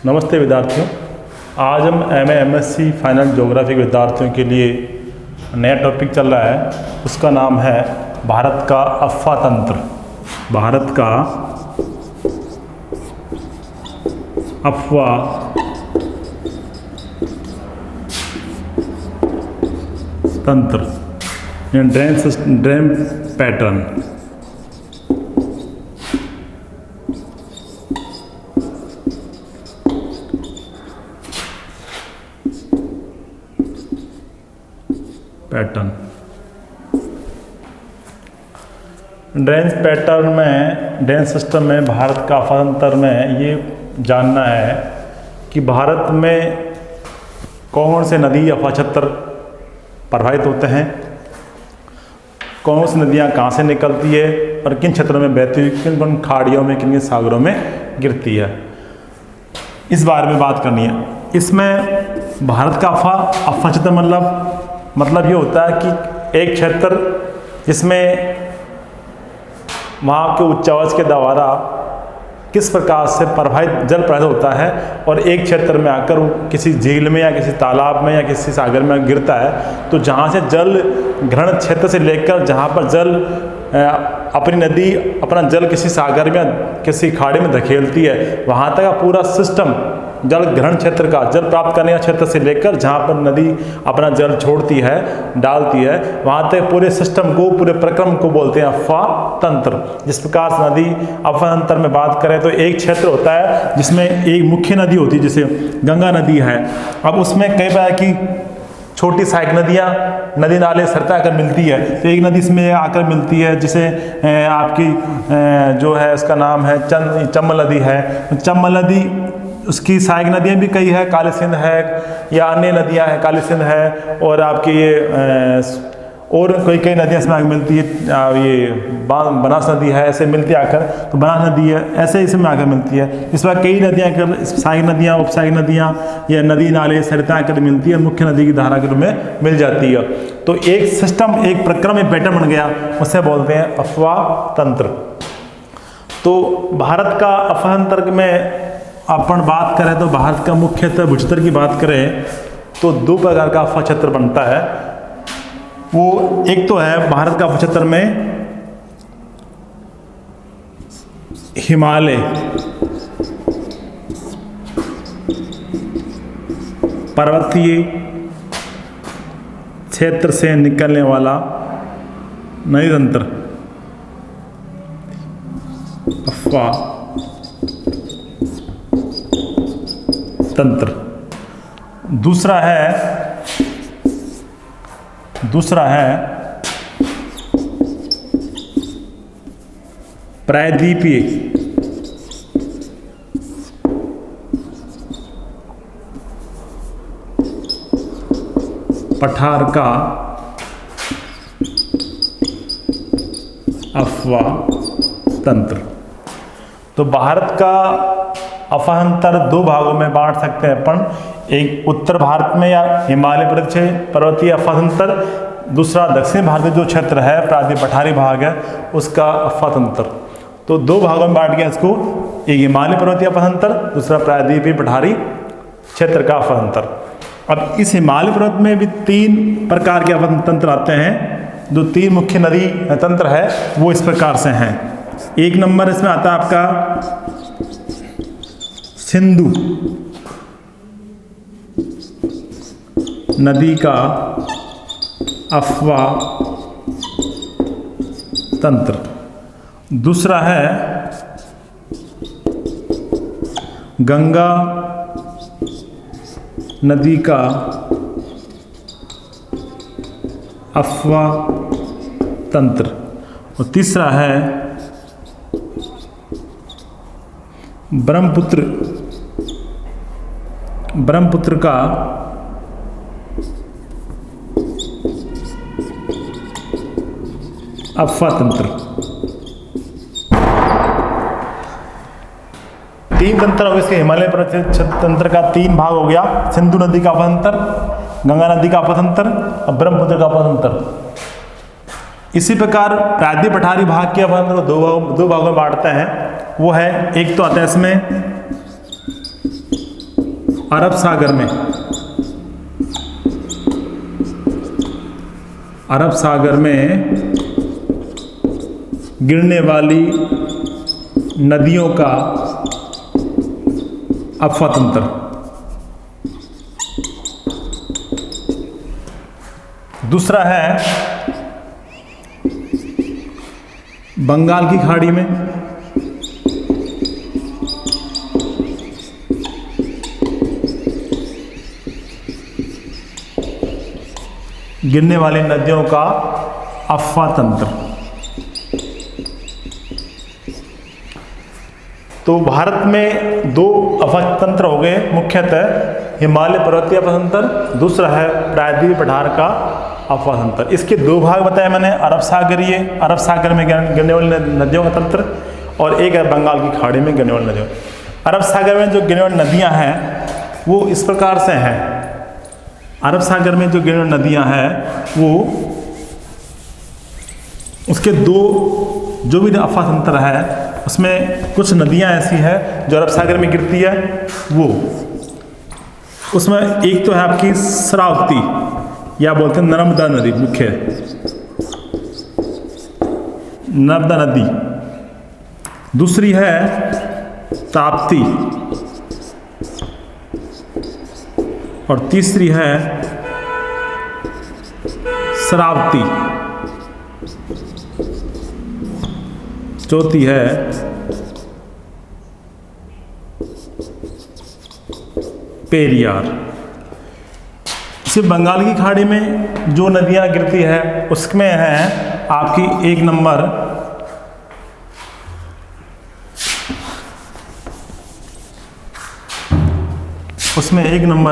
नमस्ते विद्यार्थियों। आज हम एमए एमएससी फाइनल ज्योग्राफी के विद्यार्थियों के लिए नया टॉपिक चल रहा है, उसका नाम है भारत का अफ़वाह तंत्र। भारत का अफ़वाह तंत्र, ड्रेन पैटर्न। ड्रेन पैटर्न में, ड्रेन सिस्टम में भारत का अफ़वाह तंत्र में ये जानना है कि भारत में कौन से नदी अफ़वाह क्षेत्र प्रभावित होते हैं, कौन सी नदियाँ कहाँ से निकलती है और किन क्षेत्रों में बहती हुई किन खाड़ियों में, किन सागरों में गिरती है, इस बारे में बात करनी है। इसमें भारत का अफ़वाह क्षेत्र मतलब ये होता है कि एक क्षेत्र जिसमें वहाँ के उच्चावच के द्वारा किस प्रकार से जल प्रवाहित होता है और एक क्षेत्र में आकर किसी झील में या किसी तालाब में या किसी सागर में गिरता है, तो जहाँ से जल ग्रहण क्षेत्र से लेकर जहाँ पर जल अपनी नदी अपना जल किसी सागर में किसी खाड़ी में धकेलती है, वहाँ तक का पूरा सिस्टम जल ग्रहण क्षेत्र का, जल प्राप्त करने का क्षेत्र से लेकर जहाँ पर नदी अपना जल छोड़ती है, डालती है, वहाँ तक पूरे सिस्टम को, पूरे प्रक्रम को बोलते हैं अफ़वाह तंत्र। जिस प्रकार से नदी अफ़वाह तंत्र में बात करें तो एक क्षेत्र होता है जिसमें एक मुख्य नदी होती है, जैसे गंगा नदी है। अब उसमें कई बार की छोटी सहायक नदियाँ, नदी नाले सरता आकर मिलती है, तो एक नदी इसमें आकर मिलती है जिसे आपकी जो है उसका नाम है चंबल नदी है। चंबल नदी, उसकी सहायक नदियाँ भी कई है, काली सिंध है या अन्य नदियाँ हैं, काली सिंध है और आपकी ये और कई नदियाँ इसमें आकर मिलती है, ये बनास नदी है, ऐसे मिलती आकर, तो बनास नदी है, ऐसे इसमें आकर मिलती है। इस बार कई नदियाँ आकर सहायक नदियाँ, उपसहायक नदियाँ या नदी नाले सरिता आकर मिलती है, मुख्य नदी की धारा के रूप में मिल जाती है। तो एक सिस्टम, एक प्रक्रम, एक पैटर्न बन गया, उसे बोलते हैं अफ़वाह तंत्र। तो भारत का अफ़वाह तंत्र में अपन बात करें तो भारत का मुख्यतः भूक्षेत्र की बात करें तो दो प्रकार का अफ़वाह क्षेत्र बनता है। वो एक तो है भारत का भूक्षेत्र में हिमालय, पर्वतीय क्षेत्र से निकलने वाला नदी तंत्र, अफ़वाह तंत्र। दूसरा है प्रायद्वीपीय पठार का अफ़वाह तंत्र। तो भारत का अफ़वाह तंत्र दो भागों में बांट सकते हैं अपन, एक उत्तर भारत में या हिमालय पर्वतीय अफ़वाह तंत्र, दूसरा दक्षिण भारत में जो क्षेत्र है प्रायद्वीपीय पठारी भाग है उसका अफ़वाह तंत्र। तो दो भागों में बांट गया इसको, एक हिमालय पर्वतीय अफ़वाह तंत्र, दूसरा प्रायद्वीपीय पठारी क्षेत्र का अफ़वाह तंत्र। अब इस हिमालय पर्वत में भी तीन प्रकार के अफ़वाह तंत्र आते हैं, जो तीन मुख्य नदी तंत्र है वो इस प्रकार से हैं। एक नंबर इसमें आता है आपका सिंधु नदी का अफ़वाह तंत्र। दूसरा है गंगा नदी का अफ़वाह तंत्र और तीसरा है ब्रह्मपुत्र का अफ़वाह तंत्र। तीन तंत्र हो गए इसके हिमालय पर्वत तंत्र का, तीन भाग हो गया, सिंधु नदी का अफ़वाह तंत्र, गंगा नदी का अफ़वाह तंत्र और ब्रह्मपुत्र का अफ़वाह तंत्र। इसी प्रकार प्रायद्वीपीय पठारी भाग के अपन दो भागों में बांटते हैं। वो है, एक तो आता है इसमें अरब सागर में गिरने वाली नदियों का अफवातंत्र। दूसरा है बंगाल की खाड़ी में गिरने वाली नदियों का अफवातंत्र। तो भारत में दो अफवातंत्र हो गए मुख्यतः, हिमालय पर्वतीय अफवातंत्र, दूसरा है प्रायद्वीप पठार का अफवातंत्र। इसके दो भाग बताए मैंने, अरब सागर में गिरने वाली नदियों का तंत्र, और एक है बंगाल की खाड़ी में गिरने वाली नदियों। अरब सागर में जो गिरने वाली नदियाँ हैं वो इस प्रकार से हैं। अरब सागर में जो गिरने वाली नदियाँ हैं वो उसके दो जो भी अफवातंत्र है उसमें कुछ नदियाँ ऐसी हैं जो अरब सागर में गिरती है। वो उसमें एक तो है आपकी शरावती या बोलते हैं नर्मदा नदी, मुख्य नर्मदा नदी। दूसरी है ताप्ती और तीसरी है शरावती। चौथी है पेरियार। सिर्फ बंगाल की खाड़ी में जो नदियां गिरती है उसमें है आपकी एक नंबर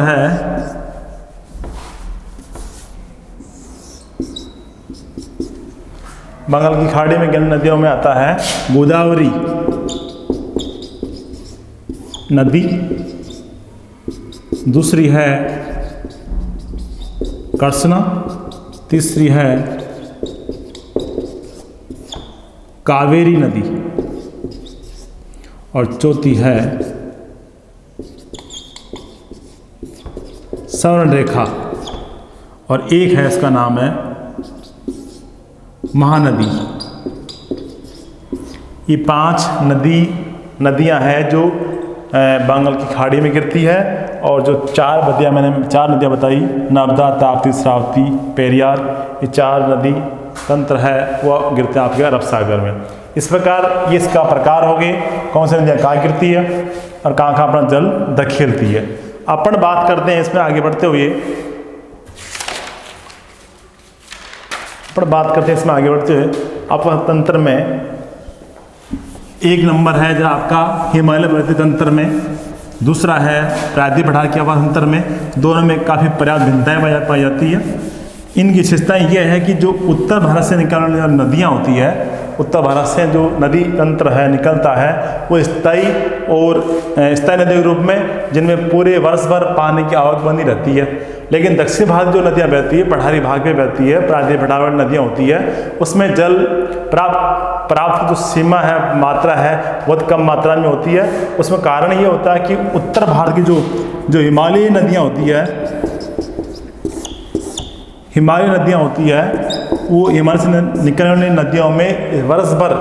है बंगाल की खाड़ी में गिरने नदियों में आता है गोदावरी नदी। दूसरी है कृष्णा, तीसरी है कावेरी नदी और चौथी है स्वर्णरेखा, और एक है इसका नाम है महानदी। ये 5 नदियां हैं जो बंगाल की खाड़ी में गिरती है, और जो 4 नदियां बताई, नर्मदा, ताप्ती, शरावती, पेरियार, ये 4 नदी तंत्र है वह गिरते हैं आपके अरब सागर में। इस प्रकार ये इसका प्रकार हो गए, कौन सी नदियाँ कहाँ गिरती है और कहाँ अपना जल धकेलती है। अपन बात करते हैं इसमें आगे बढ़ते हुए, अफवातंत्र में एक नंबर है जो आपका हिमालय पर्वतीय तंत्र में, दूसरा है प्रायद्वीप पठार के अफवातंत्र में। दोनों में काफ़ी पर्याप्त भिन्नताएं पाई जाती है। इनकी विशेषताएं यह है कि जो उत्तर भारत से निकलने वाली नदियाँ होती है, उत्तर भारत से जो नदी तंत्र है निकलता है वो स्थायी नदी के रूप में, जिनमें पूरे वर्ष भर पानी की आवक बनी रहती है। लेकिन दक्षिण भारत जो नदियाँ बहती है, पठारी भाग में बहती है, प्रायद्वीप पठार वाली नदियाँ होती है, उसमें जल प्राप्त जो सीमा है, मात्रा है, बहुत कम मात्रा में होती है। उसमें कारण ये होता है कि उत्तर भारत की जो हिमालयी नदियाँ होती है, वो हिमालय से निकलने वाली नदियों में वर्ष भर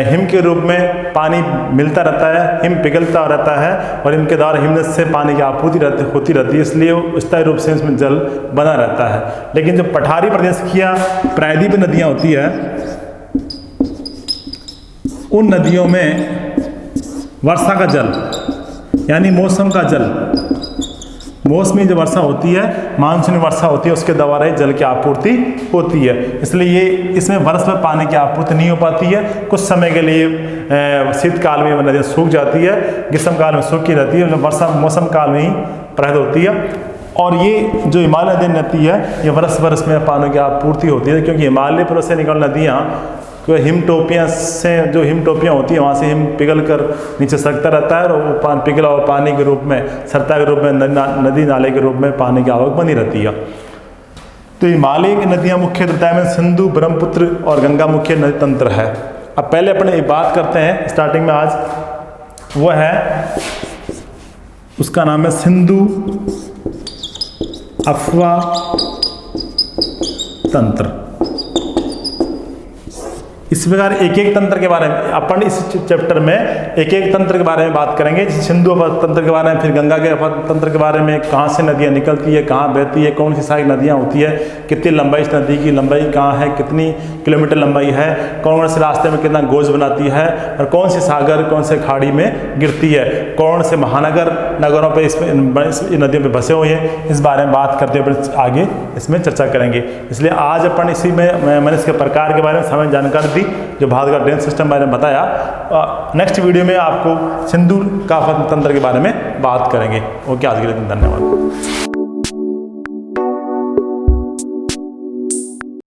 हिम के रूप में पानी मिलता रहता है, हिम पिघलता रहता है, और हिम के द्वारा हिमनद से पानी की आपूर्ति होती रहती है, इसलिए स्थायी रूप से इसमें जल बना रहता है। लेकिन जो पठारी प्रदेश की या प्रायद्वीप नदियाँ होती है, उन नदियों में वर्षा का जल यानी मौसम का जल, मौसमी जो वर्षा होती है, मानसूनी वर्षा होती है, उसके द्वारा ही जल की आपूर्ति होती है। इसलिए इसमें वर्ष में पानी की आपूर्ति नहीं हो पाती है। कुछ समय के लिए शीतकाल में नदियाँ सूख जाती है, ग्रीष्म काल में सूखी रहती है, वर्षा मौसम काल में ही प्रहत होती है। और ये जो हिमालय नदी रहती है, ये वर्ष में पानी की आपूर्ति होती है, क्योंकि हिमालय पर्वत से निकल नदियाँ हिमटोपियाँ होती है, वहाँ से हिम पिघल कर नीचे सरकता रहता है, और वो पिघला हुआ पानी के रूप में, सरता के रूप में, नदी नाले के रूप में पानी की आवक बनी रहती है। तो हिमालय की नदियाँ मुख्य तथा में सिंधु, ब्रह्मपुत्र और गंगा मुख्य नदी तंत्र है। अब पहले अपने एक बात करते हैं स्टार्टिंग में आज, वो है उसका नाम है सिंधु अफवा तंत्र। इस प्रकार एक एक तंत्र के बारे में अपन इस चैप्टर में एक एक तंत्र के बारे में बात करेंगे। सिंधु तंत्र के बारे में, फिर गंगा के तंत्र के बारे में, कहाँ से नदियाँ निकलती है, कहाँ बहती है, कौन सी सारी नदियाँ होती है, कितनी लंबाई इस नदी की लंबाई कहाँ है, कितनी किलोमीटर लंबाई है, कौन से रास्ते में कितना गोश्त बनाती है, और कौन से सागर कौन से खाड़ी में गिरती है, कौन से महानगर नगरों पर इस नदियों पर बसे हुए हैं, इस बारे में बात करते हुए आगे इसमें चर्चा करेंगे। इसलिए आज अपन इसी में मैंने इसके प्रकार के बारे में समय जानकारी जो भारत का ड्रेन सिस्टम बारे में बताया। नेक्स्ट वीडियो में आपको सिंधु का तंत्र के बारे में बात करेंगे। ओके, आज के लिए धन्यवाद।